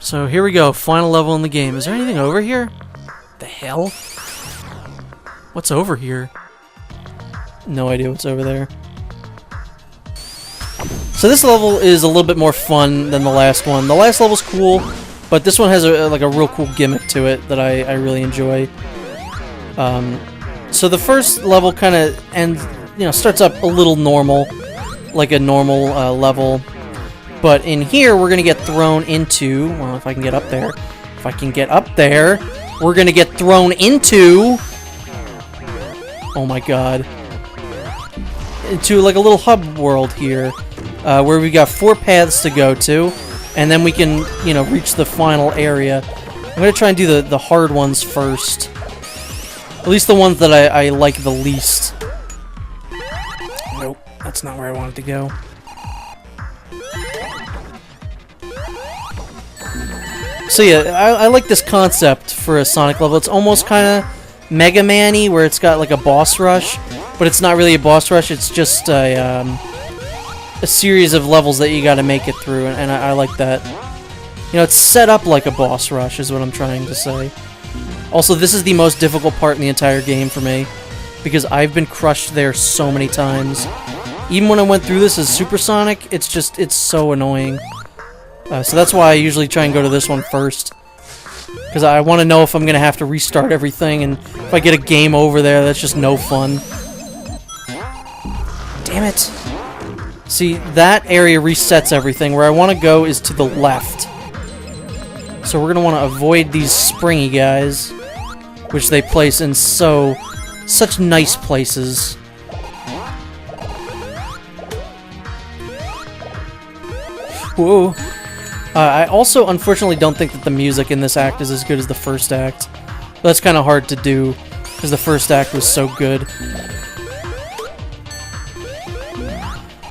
So here we go, final level in the game. Is there anything over here? The hell? What's over here? No idea what's over there. So this level is a little bit more fun than the last one. The last level's cool, but this one has like a real cool gimmick to it that I really enjoy. So the first level kind of starts up a little normal, like a normal level. But in here, we're going to get thrown into... Well, if I can get up there. If I can get up there, we're going to get thrown into... Oh my god. Into like a little hub world here. Where we got 4 paths to go to. And then we can, reach the final area. I'm going to try and do the hard ones first. At least the ones that I like the least. Nope, that's not where I wanted to go. So yeah, I like this concept for a Sonic level. It's almost kind of Mega Man-y, where it's got like a boss rush, but it's not really a boss rush. It's just a series of levels that you got to make it through, and I like that. It's set up like a boss rush, is what I'm trying to say. Also, this is the most difficult part in the entire game for me, because I've been crushed there so many times. Even when I went through this as Super Sonic, it's so annoying. So that's why I usually try and go to this one first. Because I want to know if I'm going to have to restart everything, and if I get a game over there, that's just no fun. Damn it. See, that area resets everything. Where I want to go is to the left. So we're going to want to avoid these springy guys, which they place in such nice places. Whoa. I also, unfortunately, don't think that the music in this act is as good as the first act. That's kind of hard to do, because the first act was so good.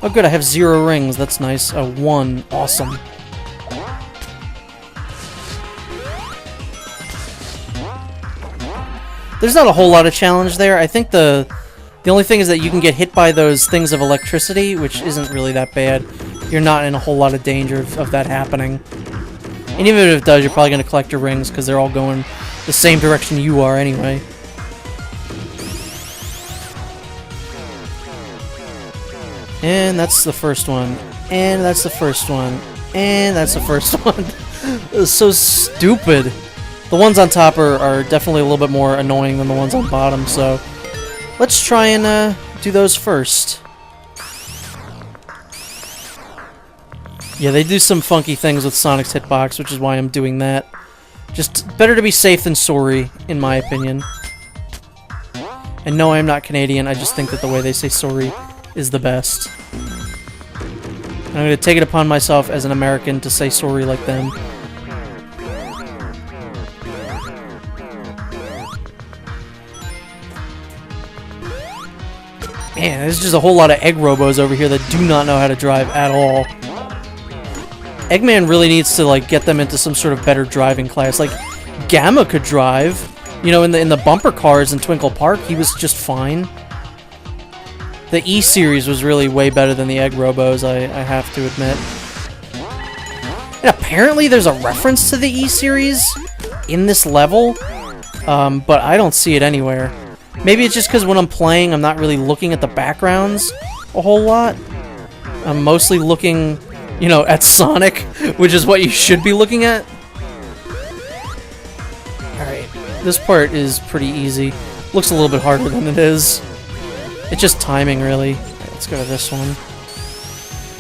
Oh good, I have 0 rings, that's nice. 1, awesome. There's not a whole lot of challenge there. I think the only thing is that you can get hit by those things of electricity, which isn't really that bad. You're not in a whole lot of danger of that happening. And even if it does, you're probably going to collect your rings, because they're all going the same direction you are anyway. And that's the first one. And that's the first one. And that's the first one. It's so stupid. The ones on top are definitely a little bit more annoying than the ones on bottom, so let's try and do those first. Yeah, they do some funky things with Sonic's hitbox, which is why I'm doing that. Just better to be safe than sorry, in my opinion. And no, I'm not Canadian, I just think that the way they say sorry is the best. And I'm going to take it upon myself as an American to say sorry like them. Man, there's just a whole lot of egg robos over here that do not know how to drive at all. Eggman really needs to like get them into some sort of better driving class. Like Gamma could drive, in the bumper cars in Twinkle Park, he was just fine. The E series was really way better than the Egg Robos, I have to admit. And apparently there's a reference to the E series in this level, but I don't see it anywhere. Maybe it's just because when I'm playing, I'm not really looking at the backgrounds a whole lot. I'm mostly looking, at Sonic, which is what you should be looking at. Alright, this part is pretty easy. Looks a little bit harder than it is. It's just timing, really. Alright, let's go to this one.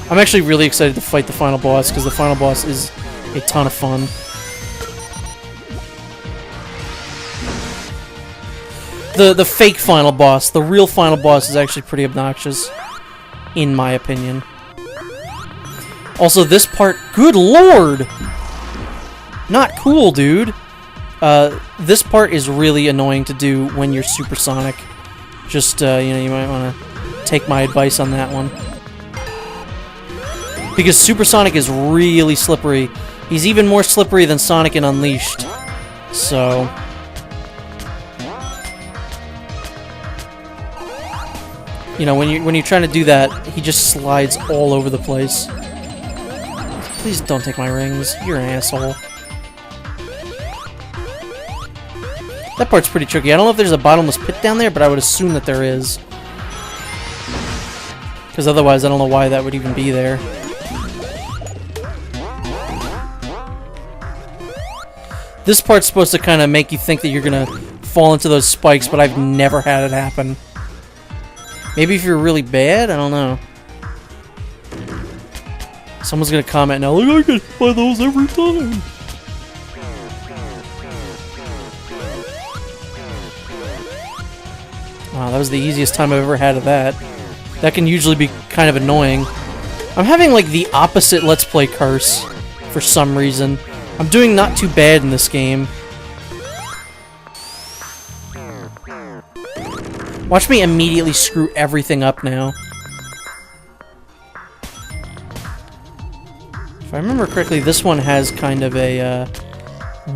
I'm actually really excited to fight the final boss, because the final boss is a ton of fun. The fake final boss, the real final boss is actually pretty obnoxious, in my opinion. Also, this part, good lord! Not cool, dude. This part is really annoying to do when you're supersonic. Just, you might want to take my advice on that one. Because Supersonic is really slippery. He's even more slippery than Sonic in Unleashed. So... when you're trying to do that, he just slides all over the place. Please don't take my rings. You're an asshole. That part's pretty tricky. I don't know if there's a bottomless pit down there, but I would assume that there is. Because otherwise, I don't know why that would even be there. This part's supposed to kind of make you think that you're going to fall into those spikes, but I've never had it happen. Maybe if you're really bad? I don't know. Someone's going to comment now, like, I get hit by those every time. Wow, that was the easiest time I've ever had of that. That can usually be kind of annoying. I'm having, like, the opposite Let's Play curse for some reason. I'm doing not too bad in this game. Watch me immediately screw everything up now. If I remember correctly, this one has kind of a,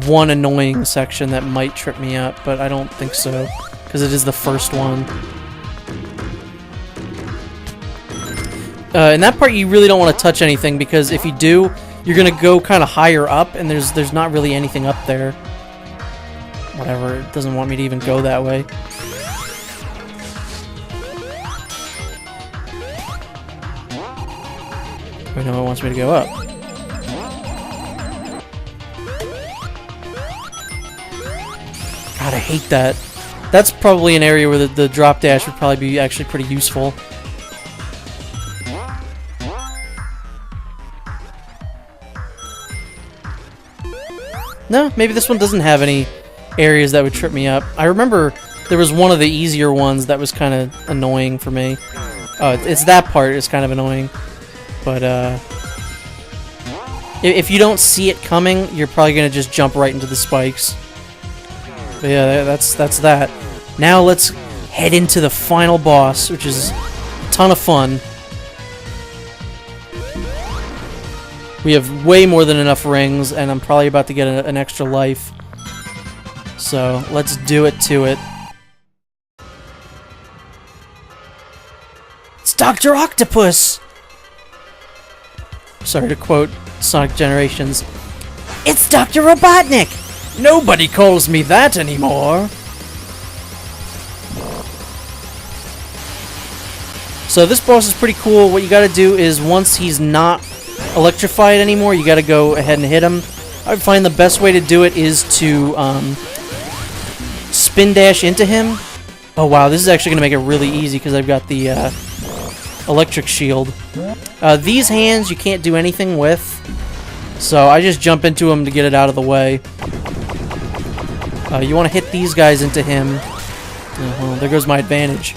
one annoying section that might trip me up, but I don't think so. Because it is the first one. In that part, you really don't want to touch anything, because if you do, you're going to go kind of higher up, and there's not really anything up there. Whatever, it doesn't want me to even go that way. I know it wants me to go up. God, I hate that. That's probably an area where the drop dash would probably be actually pretty useful. No, maybe this one doesn't have any areas that would trip me up. I remember there was one of the easier ones that was kind of annoying for me. Oh, it's that part is kind of annoying. But, if you don't see it coming, you're probably going to just jump right into the spikes. But yeah, that's that. Now let's head into the final boss, which is a ton of fun. We have way more than enough rings, and I'm probably about to get an extra life. So, let's do it to it. It's Dr. Octopus! Sorry to quote Sonic Generations. It's Dr. Robotnik! Nobody calls me that anymore! So this boss is pretty cool. What you gotta do is, once he's not electrified anymore, you gotta go ahead and hit him. I find the best way to do it is to spin dash into him. Oh wow, this is actually gonna make it really easy because I've got the electric shield. These hands you can't do anything with, so I just jump into them to get it out of the way. You want to hit these guys into him. There goes my advantage.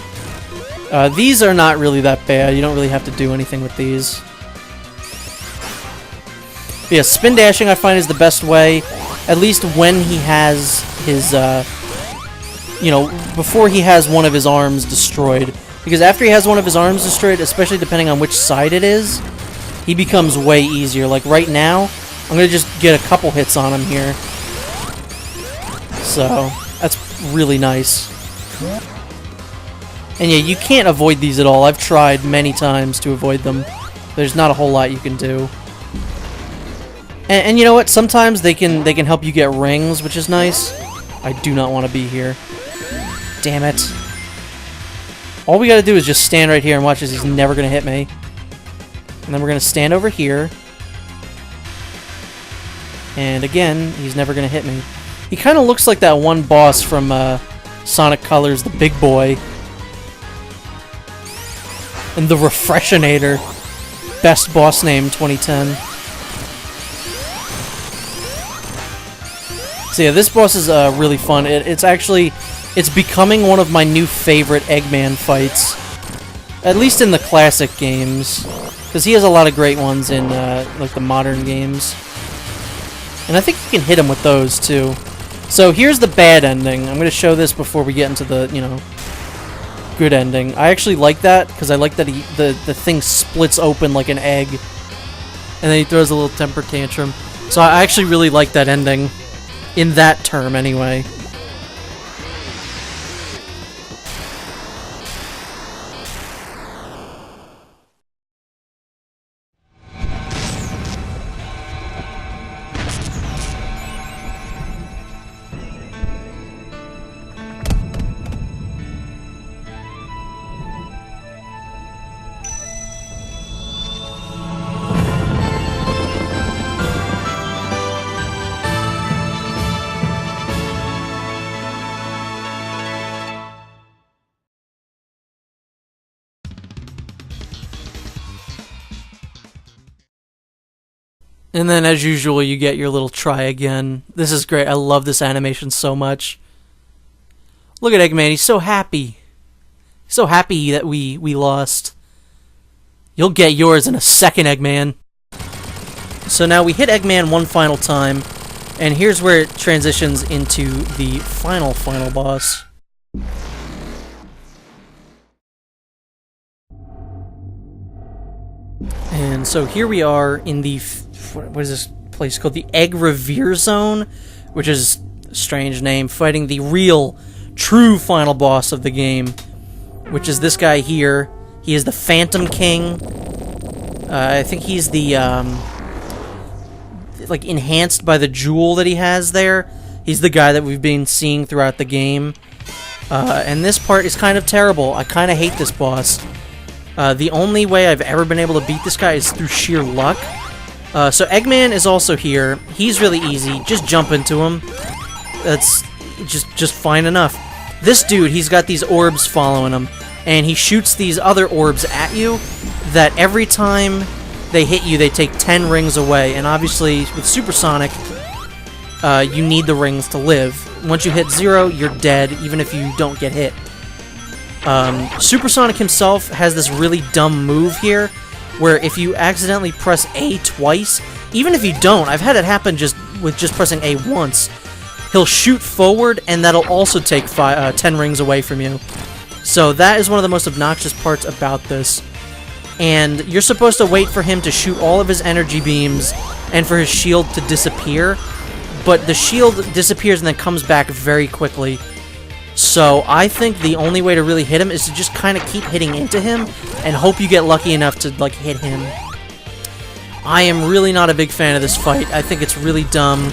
These are not really that bad. You don't really have to do anything with these. But yeah, spin dashing I find is the best way, at least when he has his, you know, before he has one of his arms destroyed. Because after he has one of his arms destroyed, especially depending on which side it is, he becomes way easier. Like right now, I'm going to just get a couple hits on him here. So, that's really nice. And yeah, you can't avoid these at all. I've tried many times to avoid them. There's not a whole lot you can do. And you know what? Sometimes they can help you get rings, which is nice. I do not want to be here. Damn it. All we gotta do is just stand right here and watch as he's never gonna hit me. And then we're gonna stand over here. And again, he's never gonna hit me. He kind of looks like that one boss from Sonic Colors, the big boy. And the Refreshinator. Best boss name 2010. So yeah, this boss is really fun. It's becoming one of my new favorite Eggman fights. At least in the classic games. Because he has a lot of great ones in like the modern games. And I think you can hit him with those too. So here's the bad ending. I'm going to show this before we get into the, you know, good ending. I actually like that because I like that the thing splits open like an egg. And then he throws a little temper tantrum. So I actually really like that ending. In that term, anyway. And then, as usual, you get your little try again. This is great. I love this animation so much. Look at Eggman. He's so happy. He's so happy that we lost. You'll get yours in a second, Eggman. So now we hit Eggman one final time, and here's where it transitions into the final boss. And so here we are in the, what is this place called? The Egg Revere Zone, which is a strange name, fighting the real, true final boss of the game, which is this guy here. He is the Phantom King. I think he's the, like, enhanced by the jewel that he has there. He's the guy that we've been seeing throughout the game. And this part is kind of terrible. I kind of hate this boss. The only way I've ever been able to beat this guy is through sheer luck. So Eggman is also here. He's really easy. Just jump into him. That's just fine enough. This dude, he's got these orbs following him, and he shoots these other orbs at you that every time they hit you, they take 10 rings away. And obviously, with Supersonic, you need the rings to live. Once you hit 0, you're dead, even if you don't get hit. Supersonic himself has this really dumb move here, where if you accidentally press A twice, even if you don't, I've had it happen just pressing A once, he'll shoot forward, and that'll also take 10 rings away from you. So that is one of the most obnoxious parts about this. And you're supposed to wait for him to shoot all of his energy beams and for his shield to disappear, but the shield disappears and then comes back very quickly. So I think the only way to really hit him is to just kind of keep hitting into him and hope you get lucky enough to, like, hit him. I am really not a big fan of this fight. I think it's really dumb.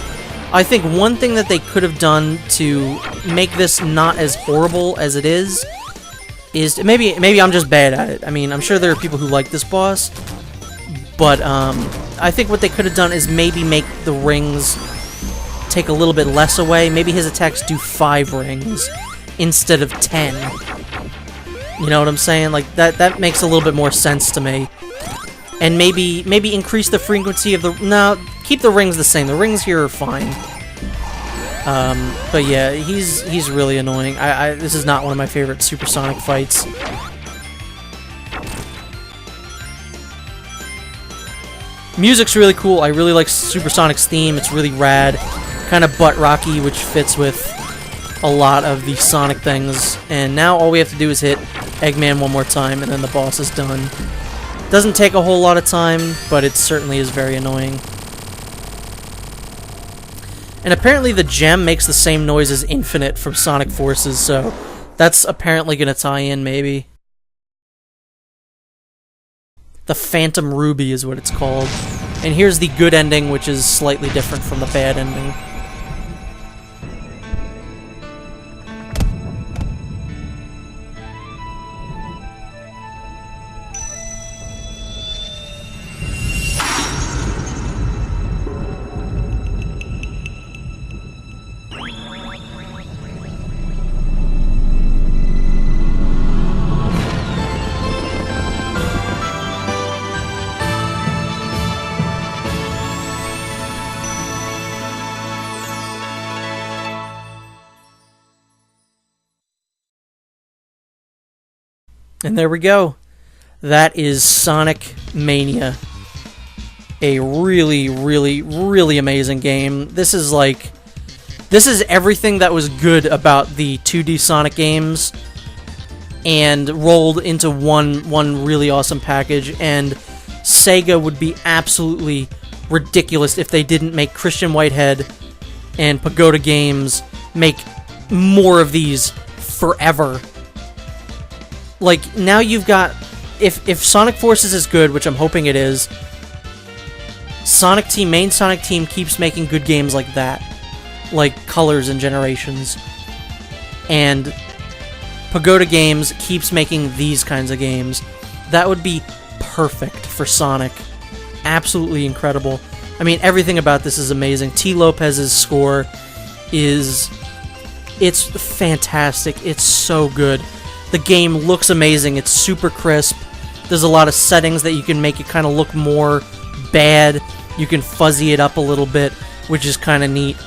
I think one thing that they could have done to make this not as horrible as it is maybe I'm just bad at it. I mean, I'm sure there are people who like this boss, but I think what they could have done is maybe make the rings take a little bit less away. Maybe his attacks do 5 rings instead of 10. You know what I'm saying? Like, that makes a little bit more sense to me. And maybe increase the frequency of the... No, keep the rings the same. The rings here are fine. But yeah, he's really annoying. This is not one of my favorite Supersonic fights. Music's really cool. I really like Supersonic's theme. It's really rad. Kind of butt-rocky, which fits with a lot of the Sonic things. And now all we have to do is hit Eggman one more time, and then the boss is done. Doesn't take a whole lot of time, but it certainly is very annoying. And apparently the gem makes the same noise as Infinite from Sonic Forces, so that's apparently going to tie in, maybe. The Phantom Ruby is what it's called. And here's the good ending, which is slightly different from the bad ending. And there we go. That is Sonic Mania. A really, really, really amazing game. This is everything that was good about the 2D Sonic games and rolled into one really awesome package. And Sega would be absolutely ridiculous if they didn't make Christian Whitehead and Pagoda Games make more of these forever. Like, now you've got... If Sonic Forces is good, which I'm hoping it is, main Sonic Team keeps making good games like that. Like Colors and Generations. And Pagoda Games keeps making these kinds of games. That would be perfect for Sonic. Absolutely incredible. I mean, everything about this is amazing. T. Lopez's score is... It's fantastic. It's so good. The game looks amazing. It's super crisp. There's a lot of settings that you can make it kind of look more bad. You can fuzzy it up a little bit, which is kind of neat.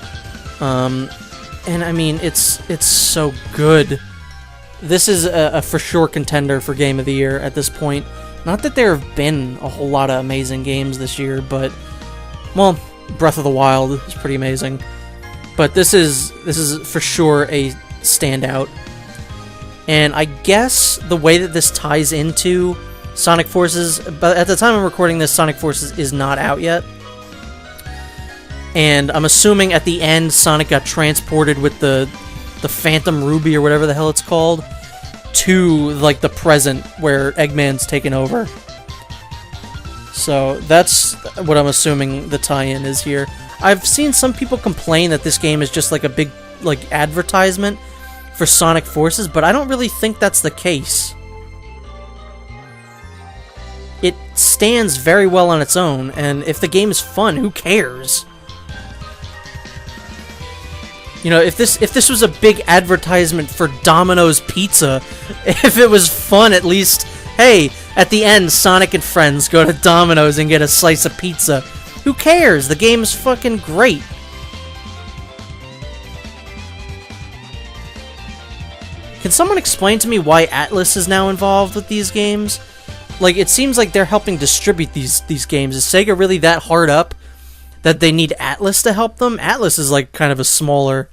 And I mean, it's so good. This is a for sure contender for Game of the Year at this point. Not that there have been a whole lot of amazing games this year, but, well, Breath of the Wild is pretty amazing. But this is for sure a standout. And I guess the way that this ties into Sonic Forces, but at the time I'm recording this, Sonic Forces is not out yet. And I'm assuming at the end, Sonic got transported with the Phantom Ruby or whatever the hell it's called to, like, the present where Eggman's taken over. So that's what I'm assuming the tie-in is here. I've seen some people complain that this game is just like a big, like, advertisement for Sonic Forces, but I don't really think that's the case. It stands very well on its own, and if the game is fun, who cares? You know, if this was a big advertisement for Domino's Pizza, if it was fun, at least, hey, at the end, Sonic and friends go to Domino's and get a slice of pizza. Who cares? The game is fucking great. Can someone explain to me why Atlas is now involved with these games? Like, it seems like they're helping distribute these games. Is Sega really that hard up that they need Atlas to help them? Atlas is like kind of a smaller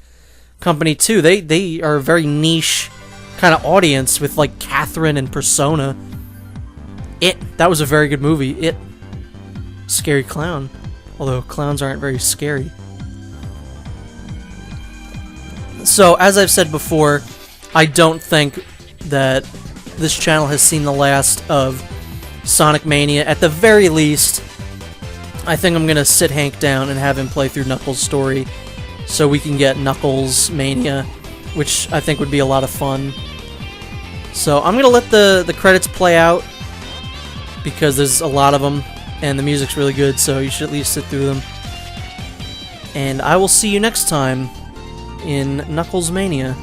company too. They are a very niche kind of audience with like Catherine and Persona. That was a very good movie. Scary clown. Although clowns aren't very scary. So, as I've said before, I don't think that this channel has seen the last of Sonic Mania. At the very least, I think I'm gonna sit Hank down and have him play through Knuckles' story so we can get Knuckles Mania, which I think would be a lot of fun. So I'm gonna let the credits play out because there's a lot of them and the music's really good, so you should at least sit through them. And I will see you next time in Knuckles Mania.